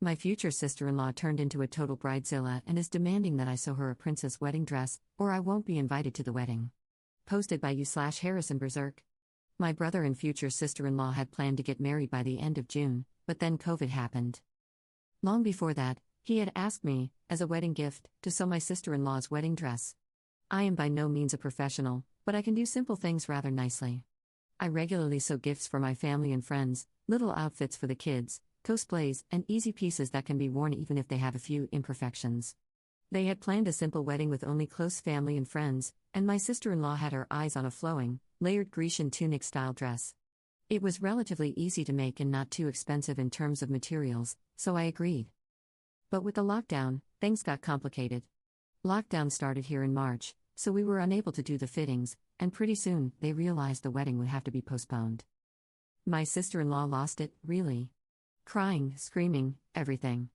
My future sister-in-law turned into a total bridezilla and is demanding that I sew her a princess wedding dress, or I won't be invited to the wedding. Posted by you/Harrison Berserk. My brother and future sister-in-law had planned to get married by the end of June, but then COVID happened. Long before that, he had asked me, as a wedding gift, to sew my sister-in-law's wedding dress. I am by no means a professional, but I can do simple things rather nicely. I regularly sew gifts for my family and friends, little outfits for the kids, cosplays, and easy pieces that can be worn even if they have a few imperfections. They had planned a simple wedding with only close family and friends, and my sister-in-law had her eyes on a flowing, layered Grecian tunic-style dress. It was relatively easy to make and not too expensive in terms of materials, so I agreed. But with the lockdown, things got complicated. Lockdown started here in March, so we were unable to do the fittings, and pretty soon, they realized the wedding would have to be postponed. My sister-in-law lost it, really. Crying, screaming, everything.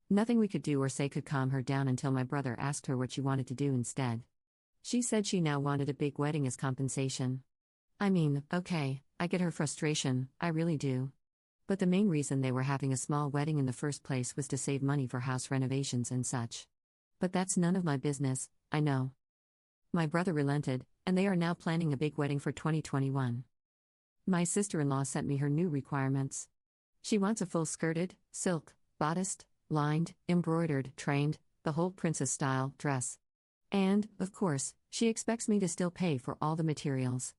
Nothing we could do or say could calm her down until my brother asked her what she wanted to do instead. She said she now wanted a big wedding as compensation. I mean, okay, I get her frustration, I really do. But the main reason they were having a small wedding in the first place was to save money for house renovations and such. But that's none of my business, I know. My brother relented, and they are now planning a big wedding for 2021. My sister-in-law sent me her new requirements. She wants a full-skirted, silk, bodiced, lined, embroidered, trained, the whole princess-style dress. And, of course, she expects me to still pay for all the materials.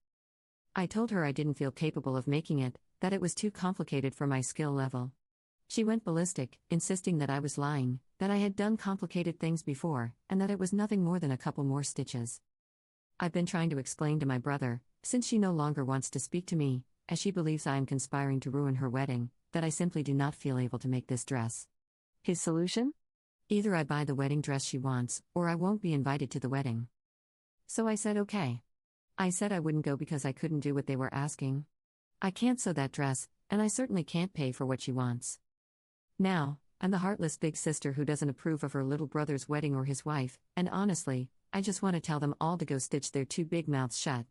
I told her I didn't feel capable of making it, that it was too complicated for my skill level. She went ballistic, insisting that I was lying, that I had done complicated things before, and that it was nothing more than a couple more stitches. I've been trying to explain to my brother, since she no longer wants to speak to me, as she believes I am conspiring to ruin her wedding, that I simply do not feel able to make this dress. His solution? Either I buy the wedding dress she wants, or I won't be invited to the wedding. So I said okay. I said I wouldn't go because I couldn't do what they were asking. I can't sew that dress, and I certainly can't pay for what she wants. Now, I'm the heartless big sister who doesn't approve of her little brother's wedding or his wife, and honestly, I just want to tell them all to go stitch their two big mouths shut.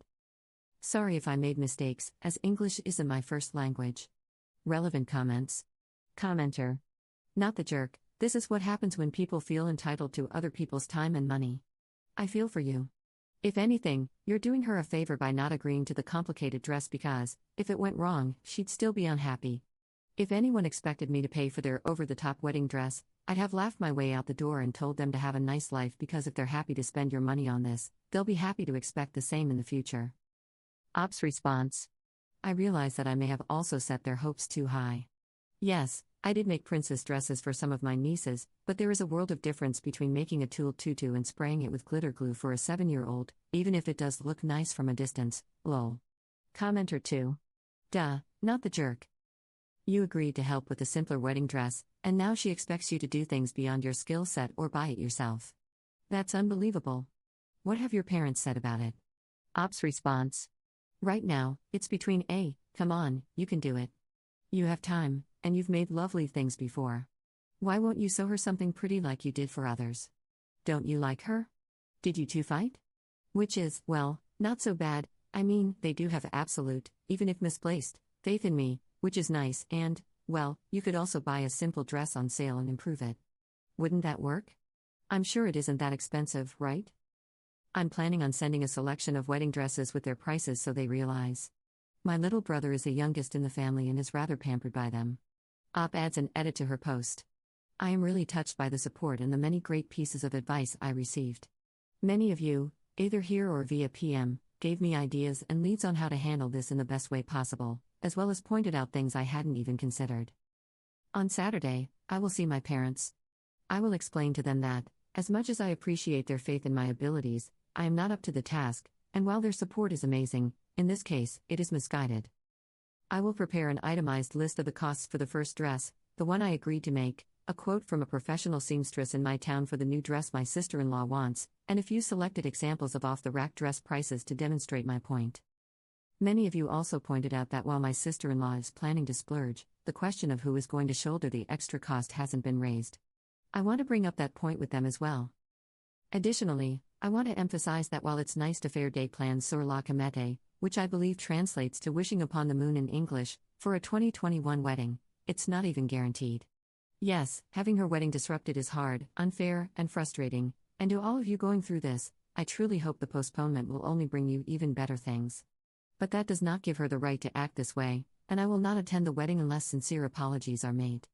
Sorry if I made mistakes, as English isn't my first language. Relevant comments. Commenter. Not the jerk, this is what happens when people feel entitled to other people's time and money. I feel for you. If anything, you're doing her a favor by not agreeing to the complicated dress because, if it went wrong, she'd still be unhappy. If anyone expected me to pay for their over-the-top wedding dress, I'd have laughed my way out the door and told them to have a nice life because if they're happy to spend your money on this, they'll be happy to expect the same in the future. Ops response. I realize that I may have also set their hopes too high. Yes, I did make princess dresses for some of my nieces, but there is a world of difference between making a tulle tutu and spraying it with glitter glue for a 7-year-old, even if it does look nice from a distance, lol. Commenter 2. Duh, not the jerk. You agreed to help with a simpler wedding dress, and now she expects you to do things beyond your skill set or buy it yourself. That's unbelievable. What have your parents said about it? Ops response. Right now, it's between come on, you can do it. You have time, and you've made lovely things before. Why won't you sew her something pretty like you did for others? Don't you like her? Did you two fight? Which is, well, not so bad, I mean, they do have absolute, even if misplaced, faith in me, which is nice, and, well, you could also buy a simple dress on sale and improve it. Wouldn't that work? I'm sure it isn't that expensive, right? I'm planning on sending a selection of wedding dresses with their prices so they realize. My little brother is the youngest in the family and is rather pampered by them. Op adds an edit to her post. I am really touched by the support and the many great pieces of advice I received. Many of you, either here or via PM, gave me ideas and leads on how to handle this in the best way possible, as well as pointed out things I hadn't even considered. On Saturday, I will see my parents. I will explain to them that, as much as I appreciate their faith in my abilities, I am not up to the task, and while their support is amazing, in this case, it is misguided. I will prepare an itemized list of the costs for the first dress, the one I agreed to make, a quote from a professional seamstress in my town for the new dress my sister-in-law wants, and a few selected examples of off-the-rack dress prices to demonstrate my point. Many of you also pointed out that while my sister-in-law is planning to splurge, the question of who is going to shoulder the extra cost hasn't been raised. I want to bring up that point with them as well. Additionally, I want to emphasize that while it's nice to faire des plans sur la comète, which I believe translates to wishing upon the moon in English, for a 2021 wedding, it's not even guaranteed. Yes, having her wedding disrupted is hard, unfair, and frustrating, and to all of you going through this, I truly hope the postponement will only bring you even better things. But that does not give her the right to act this way, and I will not attend the wedding unless sincere apologies are made.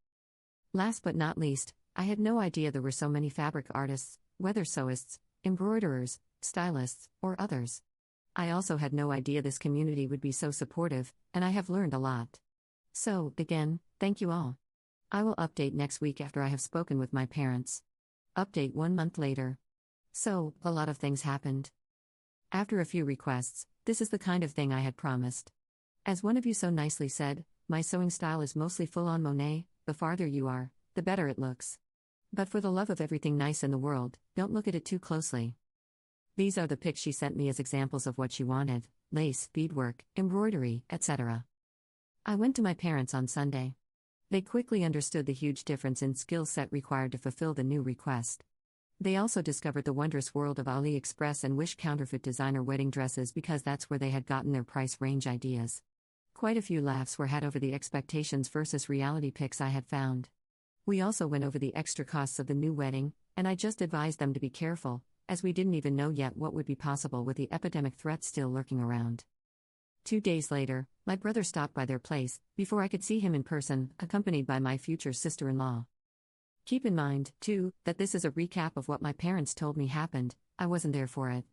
Last but not least, I had no idea there were so many fabric artists, weather sewists, embroiderers, stylists, or others. I also had no idea this community would be so supportive, and I have learned a lot. So, again, thank you all. I will update next week after I have spoken with my parents. Update 1 month later. So, a lot of things happened. After a few requests, this is the kind of thing I had promised. As one of you so nicely said, my sewing style is mostly full-on Monet, the farther you are, the better it looks. But for the love of everything nice in the world, don't look at it too closely. These are the pics she sent me as examples of what she wanted: lace, beadwork, embroidery, etc. I went to my parents on Sunday. They quickly understood the huge difference in skill set required to fulfill the new request. They also discovered the wondrous world of AliExpress and Wish counterfeit designer wedding dresses because that's where they had gotten their price range ideas. Quite a few laughs were had over the expectations versus reality pics I had found. We also went over the extra costs of the new wedding, and I just advised them to be careful, as we didn't even know yet what would be possible with the epidemic threat still lurking around. 2 days later, my brother stopped by their place, before I could see him in person, accompanied by my future sister-in-law. Keep in mind, too, that this is a recap of what my parents told me happened. I wasn't there for it.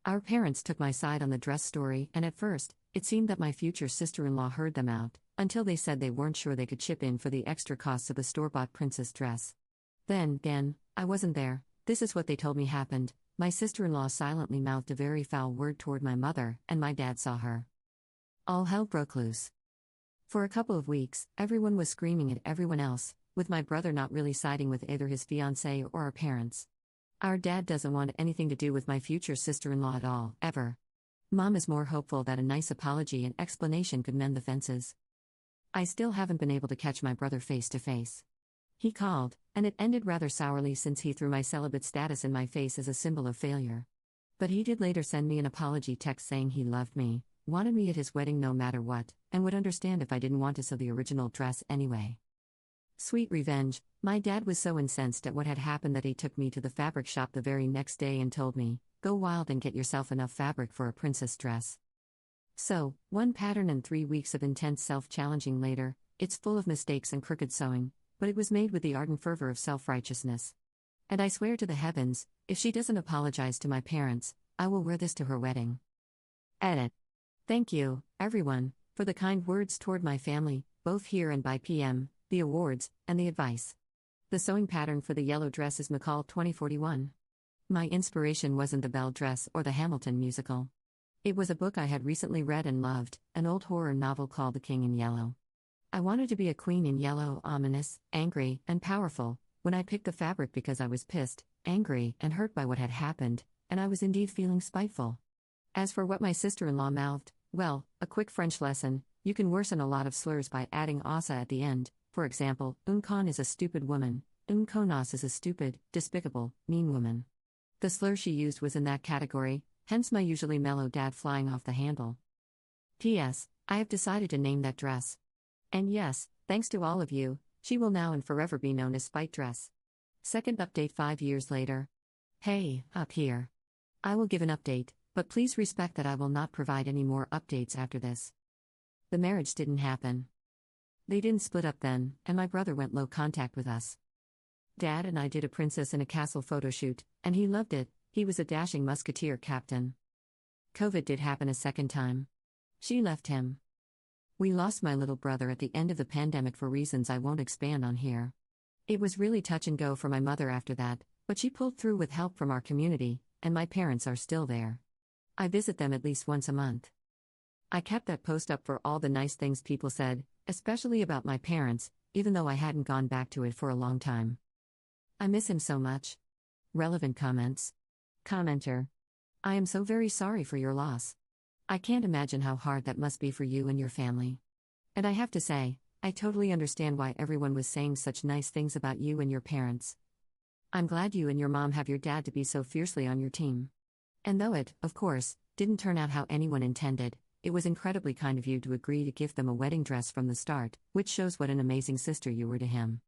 Our parents took my side on the dress story, and at first, it seemed that my future sister-in-law heard them out, until they said they weren't sure they could chip in for the extra costs of the store-bought princess dress. Then, again, I wasn't there. This is what they told me happened. My sister-in-law silently mouthed a very foul word toward my mother, and my dad saw her. All hell broke loose. For a couple of weeks, everyone was screaming at everyone else, with my brother not really siding with either his fiancée or our parents. Our dad doesn't want anything to do with my future sister-in-law at all, ever. Mom is more hopeful that a nice apology and explanation could mend the fences. I still haven't been able to catch my brother face to face. He called, and it ended rather sourly since he threw my celibate status in my face as a symbol of failure. But he did later send me an apology text saying he loved me, wanted me at his wedding no matter what, and would understand if I didn't want to sew the original dress anyway. Sweet revenge, my dad was so incensed at what had happened that he took me to the fabric shop the very next day and told me, "Go wild and get yourself enough fabric for a princess dress." So, 1 pattern and 3 weeks of intense self-challenging later, it's full of mistakes and crooked sewing, but it was made with the ardent fervor of self-righteousness. And I swear to the heavens, if she doesn't apologize to my parents, I will wear this to her wedding. Edit. Thank you, everyone, for the kind words toward my family, both here and by PM, the awards, and the advice. The sewing pattern for the yellow dress is McCall 2041. My inspiration wasn't the Belle dress or the Hamilton musical. It was a book I had recently read and loved, an old horror novel called The King in Yellow. I wanted to be a queen in yellow, ominous, angry, and powerful, when I picked the fabric because I was pissed, angry, and hurt by what had happened, and I was indeed feeling spiteful. As for what my sister-in-law mouthed, well, a quick French lesson: you can worsen a lot of slurs by adding asa at the end. For example, une con is a stupid woman, une connasse is a stupid, despicable, mean woman. The slur she used was in that category, hence my usually mellow dad flying off the handle. P.S. I have decided to name that dress. And yes, thanks to all of you, she will now and forever be known as Spite Dress. Second update 5 years later. Hey, up here. I will give an update, but please respect that I will not provide any more updates after this. The marriage didn't happen. They didn't split up then, and my brother went low contact with us. Dad and I did a princess in a castle photo shoot, and he loved it. He was a dashing musketeer captain. COVID did happen a second time. She left him. We lost my little brother at the end of the pandemic for reasons I won't expand on here. It was really touch and go for my mother after that, but she pulled through with help from our community, and my parents are still there. I visit them at least once a month. I kept that post up for all the nice things people said, especially about my parents, even though I hadn't gone back to it for a long time. I miss him so much. Relevant comments. Commenter. I am so very sorry for your loss. I can't imagine how hard that must be for you and your family. And I have to say, I totally understand why everyone was saying such nice things about you and your parents. I'm glad you and your mom have your dad to be so fiercely on your team. And though it, of course, didn't turn out how anyone intended, it was incredibly kind of you to agree to gift them a wedding dress from the start, which shows what an amazing sister you were to him.